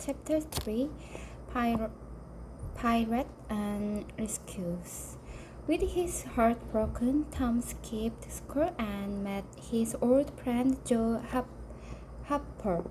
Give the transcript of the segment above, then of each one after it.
Chapter 3 Pirate and Rescues. With his heart broken, Tom skipped school and met his old friend Joe Hopper.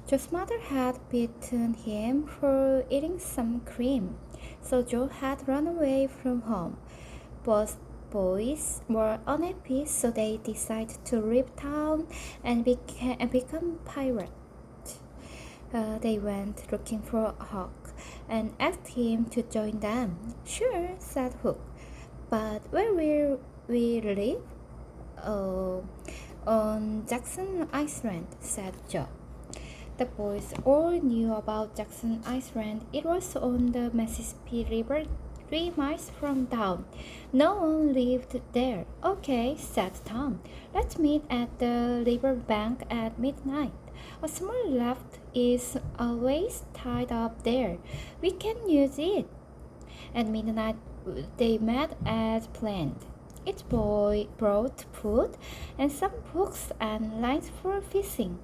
Joe's mother had beaten him for eating some cream, so Joe had run away from home. Both boys were unhappy, so they decided to leave town and become pirates. They went looking for Hook and asked him to join them. Sure, said Hook, but where will we live? On Jackson Island, said Joe. The boys all knew about Jackson Island. It was on the Mississippi River 3 miles from town. No one lived there. Okay, said Tom. Let's meet at the river bank at midnight. A small raft is always tied up there. We can use it. At midnight, they met as planned. Each boy brought food and some hooks and lines for fishing.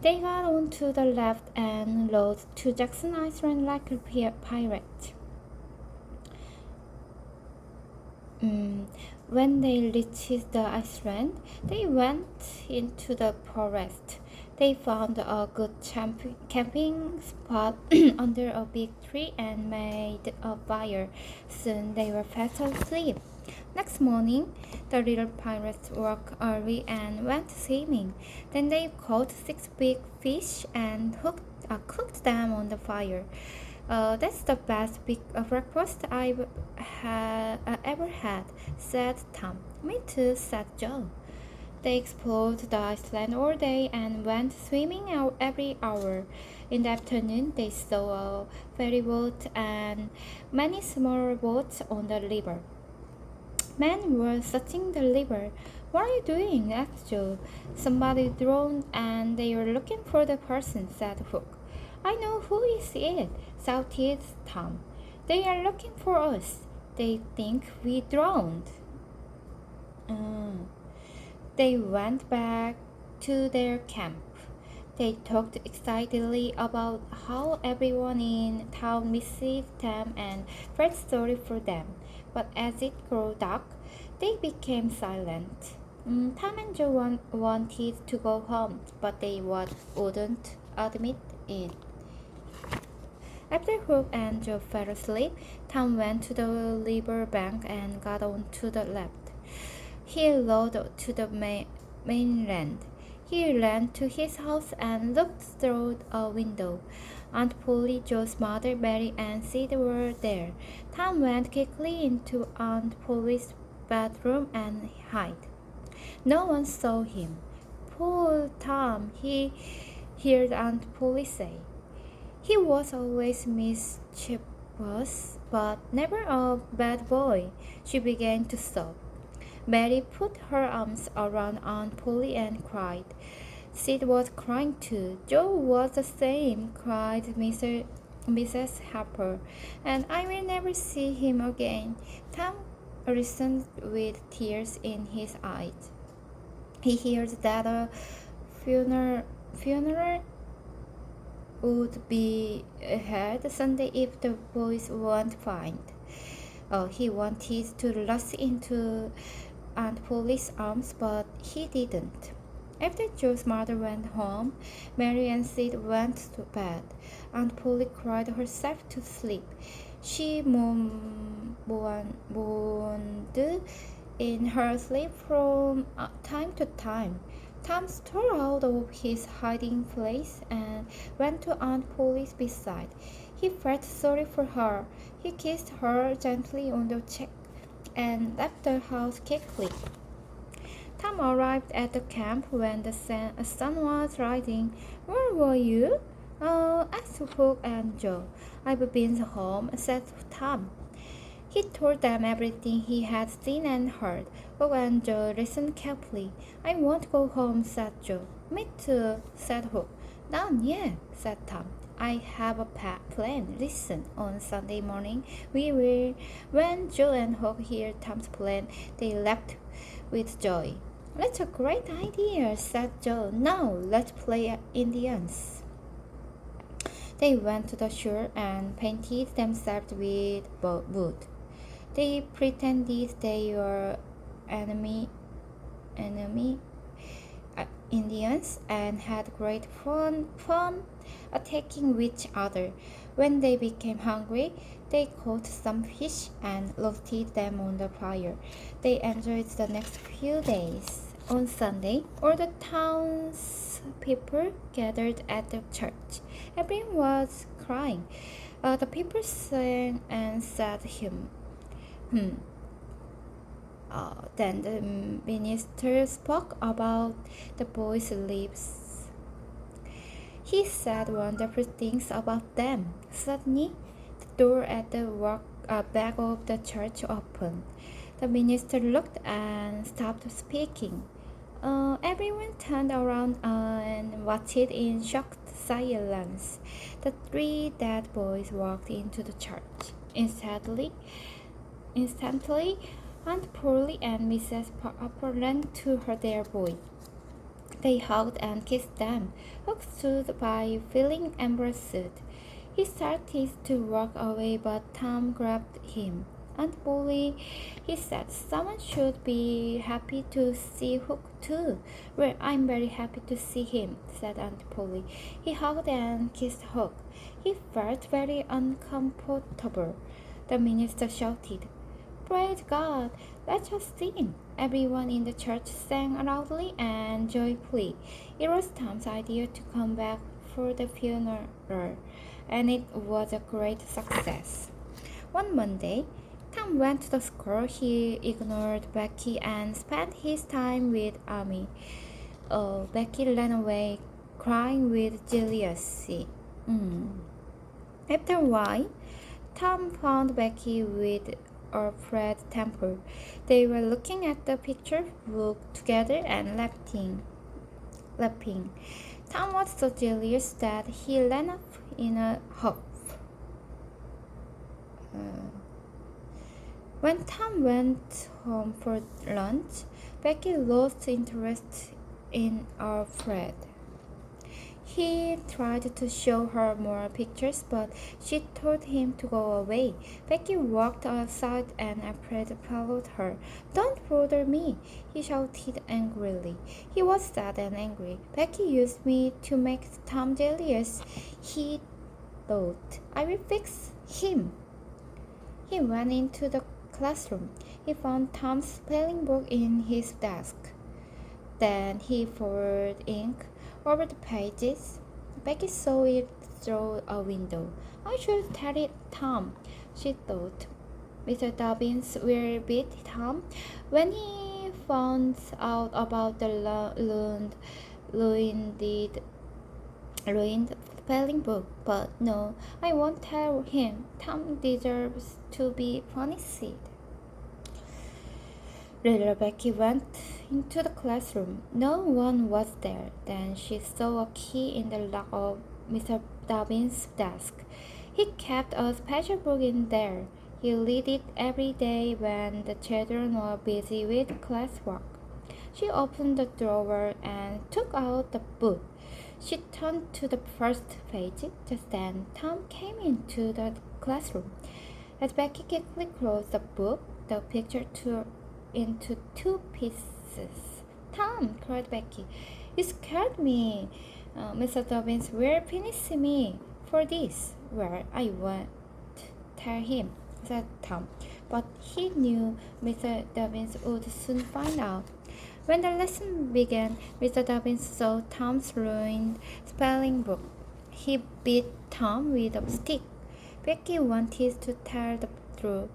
They got onto the raft and rowed to Jackson Island like a pirate. When they reached the island, they went into the forest. They found a good camping spot under a big tree and made a fire. Soon they were fast asleep. Next morning, the little pirates woke early and went swimming. Then they caught 6 big fish and cooked them on the fire. That's the best breakfast I've ever had, said Tom. Me too, said Joe. They explored the island all day and went swimming out every hour. In the afternoon, they saw a ferry boat and many smaller boats on the river. Men were searching the river. What are you doing? asked Joe. Somebody drowned and they were looking for the person, said Hook. I know who is it, shouted Tom. They are looking for us. They think we drowned. They went back to their camp. They talked excitedly about how everyone in town missed them and felt sorry for them. But as it grew dark, they became silent. Tom and Joe wanted to go home, but they wouldn't admit it. After Hook and Joe fell asleep, Tom went to the river bank and got onto the raft. He rowed to the mainland. He ran to his house and looked through a window. Aunt Polly, Joe's mother, Mary, and Sid were there. Tom went quickly into Aunt Polly's bedroom and hid. No one saw him. Poor Tom, he heard Aunt Polly say. He was always mischievous, but never a bad boy. She began to sob. Mary put her arms around Aunt Polly and cried. Sid was crying too. Joe was the same, cried Mrs. Harper, and I will never see him again. Tom listened with tears in his eyes. He heard that a funeral would be held Sunday if the boys weren't found. He wanted to rush into Aunt Polly's arms, but he didn't. After Joe's mother went home, Mary and Sid went to bed. Aunt Polly cried herself to sleep. She moaned in her sleep from time to time. Tom stole out of his hiding place and went to Aunt Polly's bedside. He felt sorry for her. He kissed her gently on the cheek and left the house quickly. Tom arrived at the camp when the sun was rising. Where were you? Asked Hook and Joe. I've been home, said Tom. He told them everything he had seen and heard. Hook and Joe listened carefully. I won't go home, said Joe. Me too, said Hook. Not yet, said Tom. I have a plan. Listen, on Sunday morning, when Joe and Hook heard Tom's plan, they laughed with joy. That's a great idea, said Joe. Now, let's play Indians. They went to the shore and painted themselves with wood. They pretended they were enemy Indians and had great fun attacking each other. When they became hungry, they caught some fish and roasted them on the fire. They enjoyed the next few days. On Sunday, all the townspeople gathered at the church. Everyone was crying. The people sang and said hymn. Then the minister spoke about the boys' lives. He said wonderful things about them. Suddenly, the door at the back of the church opened. The minister looked and stopped speaking. Everyone turned around and watched in shocked silence. The three dead boys walked into the church. Instantly, Aunt Polly and Mrs. Upper ran to their boy. They hugged and kissed them. Hook stood by feeling embarrassed. He started to walk away, but Tom grabbed him. Aunt Polly, he said, someone should be happy to see Hook too. Well, I'm very happy to see him, said Aunt Polly. He hugged and kissed Hook. He felt very uncomfortable. The minister shouted, Praise God! Let us sing! Everyone in the church sang loudly and joyfully. It was Tom's idea to come back for the funeral, and it was a great success. One Monday, Tom went to the school. He ignored Becky and spent his time with Amy. Becky ran away, crying with jealousy. After a while, Tom found Becky with Fred Temple. They were looking at the picture book together and laughing. Tom was so jealous that he ran up in a huff. When Tom went home for lunch, Becky lost interest in Fred. He tried to show her more pictures, but she told him to go away. Becky walked outside and Alfred followed her. Don't bother me, he shouted angrily. He was sad and angry. Becky used me to make Tom jealous, he thought. I will fix him. He went into the classroom. He found Tom's spelling book in his desk. Then he poured ink over the pages. Becky saw it through a window. I should tell it, Tom, she thought. Mr. Dobbins will beat Tom when he found out about the ruined spelling book. But no, I won't tell him. Tom deserves to be punished. Little Becky went into the classroom. No one was there. Then she saw a key in the lock of Mr. Dobbins' desk. He kept a special book in there. He read it every day when the children were busy with classwork. She opened the drawer and took out the book. She turned to the first page. Just then, Tom came into the classroom. As Becky quickly closed the book, the picture tore into two pieces. Tom, cried Becky, you scared me. Mr. Dobbins will punish me for this. Well, I won't tell him, said Tom. But he knew Mr. Dobbins would soon find out. When the lesson began, Mr. Dobbins saw Tom's ruined spelling book. He beat Tom with a stick. Becky wanted to tell the truth,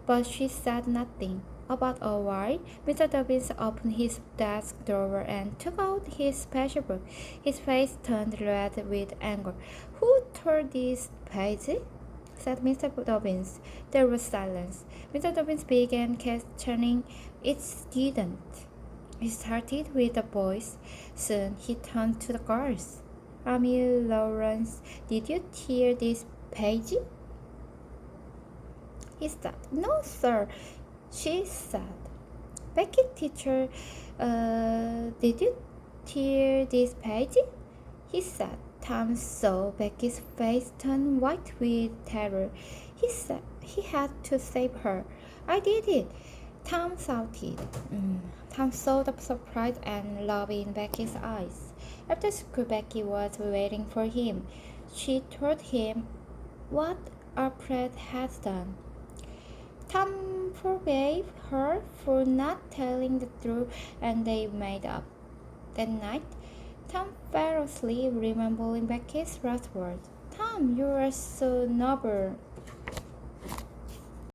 but she said nothing. About a while, Mr. Dobbins opened his desk drawer and took out his special book. His face turned red with anger. Who tore this page? Said Mr. Dobbins. There was silence. Mr. Dobbins began questioning its student. He started with the boys. Soon he turned to the girls. Amy Lawrence, did you tear this page? He said, No, sir. She said, Becky, teacher, did you tear this page? He said, Tom saw Becky's face turn white with terror. He said he had to save her. I did it, Tom shouted. Tom saw the surprise and love in Becky's eyes. After school, Becky was waiting for him. She told him what Alfred had done. Tom forgave her for not telling the truth and they made up. That night, Tom fell asleep remembering Becky's last words. Tom, you are so noble.